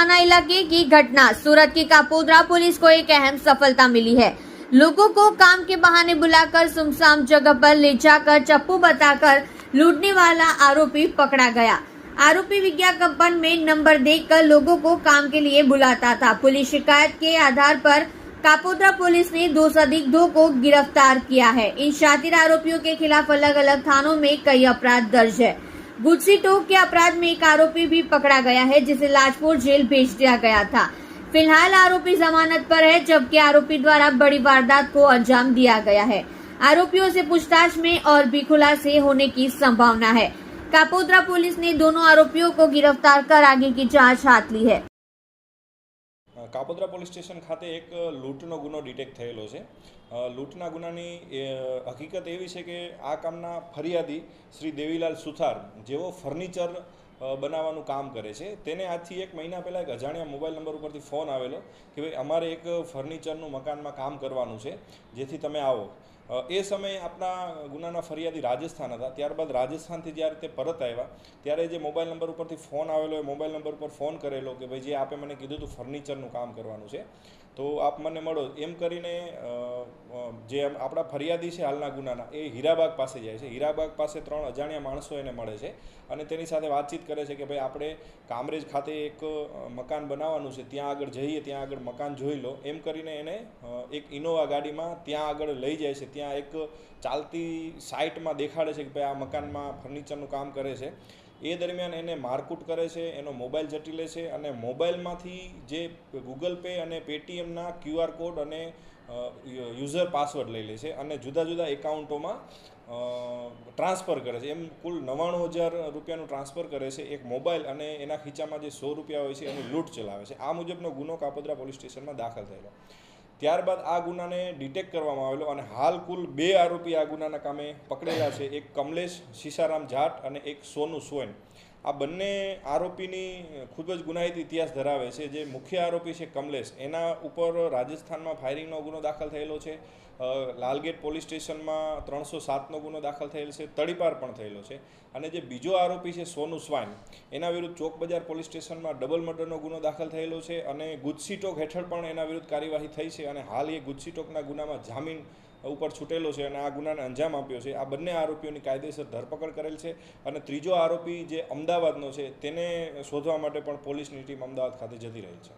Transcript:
थाना इलाके की घटना। सूरत की कापोद्रा पुलिस को एक अहम सफलता मिली है। लोगों को काम के बहाने बुलाकर सुनसान जगह पर ले जाकर चप्पू बताकर लूटने वाला आरोपी पकड़ा गया। आरोपी विज्ञापन में नंबर देकर लोगों को काम के लिए बुलाता था। पुलिस शिकायत के आधार पर कापोद्रा पुलिस ने 2 संदिग्धों को गिरफ्तार किया है। इन शातिर आरोपियों के खिलाफ अलग अलग थानों में कई अपराध दर्ज है। गुस्सी टोक के अपराध में एक आरोपी भी पकड़ा गया है, जिसे लाजपुर जेल भेज दिया गया था। फिलहाल आरोपी जमानत पर है, जबकि आरोपी द्वारा बड़ी वारदात को अंजाम दिया गया है। आरोपियों से पूछताछ में और भी खुलासे होने की संभावना है। कापोद्रा पुलिस ने दोनों आरोपियों को गिरफ्तार कर आगे की जांच हाथ ली है। कापोद्रा पोलीस स्टेशन खाते एक लूંટનો ગુનો ડિટેક્ટ થયેલો છે। લૂંટના ગુનાની હકીકત એવી છે કે આ કામના ફરિયાદી શ્રી દેવીલાલ સુથાર જેવો ફર્નિચર બનાવવાનું કામ કરે છે, તેને આજથી 1 મહિના પહેલાં એક અજાણ્યા મોબાઈલ નંબર ઉપરથી ફોન આવેલો કે ભાઈ અમારે એક ફર્નિચરનું મકાનમાં કામ કરવાનું છે, જેથી તમે આવો। એ સમયે આપણા ગુનાના ફરિયાદી રાજસ્થાન હતા। ત્યારબાદ રાજસ્થાનથી જ્યારે તે પરત આવ્યા ત્યારે જે મોબાઈલ નંબર ઉપરથી ફોન આવેલો એ મોબાઈલ નંબર પર ફોન કરેલો કે ભાઈ જે આપે મને કીધું હતું ફર્નિચરનું કામ કરવાનું છે, તો આપ મને મળો એમ કરીને જે આપણા ફરિયાદી છે હાલના ગુનાના એ હીરાબાગ પાસે જાય છે। હીરાબાગ પાસે 3 અજાણ્યા માણસો એને મળે છે અને તેની સાથે વાતચીત કરે છે કે ભાઈ આપણે કામરેજ ખાતે એક મકાન બનાવવાનું છે, ત્યાં આગળ જઈએ, ત્યાં આગળ મકાન જોઈ લો એમ કરીને એને એક ઇનોવા ગાડીમાં ત્યાં આગળ લઈ જાય છે। ત્યાં એક ચાલતી સાઇટમાં દેખાડે છે કે ભાઈ આ મકાનમાં ફર્નિચરનું કામ કરે છે। એ દરમિયાન એને મારકૂટ કરે છે, એનો મોબાઈલ ઝડપી લે છે અને મોબાઈલમાંથી જે ગૂગલ પે અને પેટીએમના QR કોડ અને યુઝર પાસવર્ડ લઈ લે છે અને જુદા જુદા એકાઉન્ટોમાં ટ્રાન્સફર કરે છે। એમ કુલ 99,000 રૂપિયાનું ટ્રાન્સફર કરે છે એક મોબાઈલ અને એના ખીચામાં જે 100 રૂપિયા હોય છે એની લૂંટ ચલાવે છે। આ મુજબનો ગુનો કાપોદ્રા પોલીસ સ્ટેશનમાં દાખલ થયેલો। ત્યારબાદ આ ગુનાને ડિટેક્ટ કરવામાં આવેલો અને હાલ કુલ 2 આરોપી આ ગુનાના કામે પકડેલા છે, એક કમલેશ સીસારામ જાટ અને એક સોનુ સોન। આ બંને આરોપીની ખૂબ જ ગુનાહિત ઇતિહાસ ધરાવે છે। જે મુખ્ય આરોપી છે કમલેશ, એના ઉપર રાજસ્થાનમાં ફાયરિંગનો ગુનો દાખલ થયેલો છે, લાલગેટ પોલીસ સ્ટેશનમાં 307નો ગુનો દાખલ થયેલો છે, તડીપાર પણ થયેલો છે। અને જે બીજો આરોપી છે સોનુ સ્વાન, એના વિરુદ્ધ ચોક બજાર પોલીસ સ્ટેશનમાં ડબલ મર્ડરનો ગુનો દાખલ થયેલો છે અને ગુજસી ટોક હેઠળ પણ એના વિરુદ્ધ કાર્યવાહી થઈ છે અને હાલ એ ગુજસી ટોકના ગુનામાં જામીન ઉપર છૂટેલો છે અને આ ગુનાને અંજામ આપ્યો છે। આ બંને આરોપીઓની કાયદેસર ધરપકડ કરેલ છે અને ત્રીજો આરોપી જે અમદાવાદનો છે તેને શોધવા માટે પણ પોલીસની ટીમ અમદાવાદ ખાતે જતી રહી છે।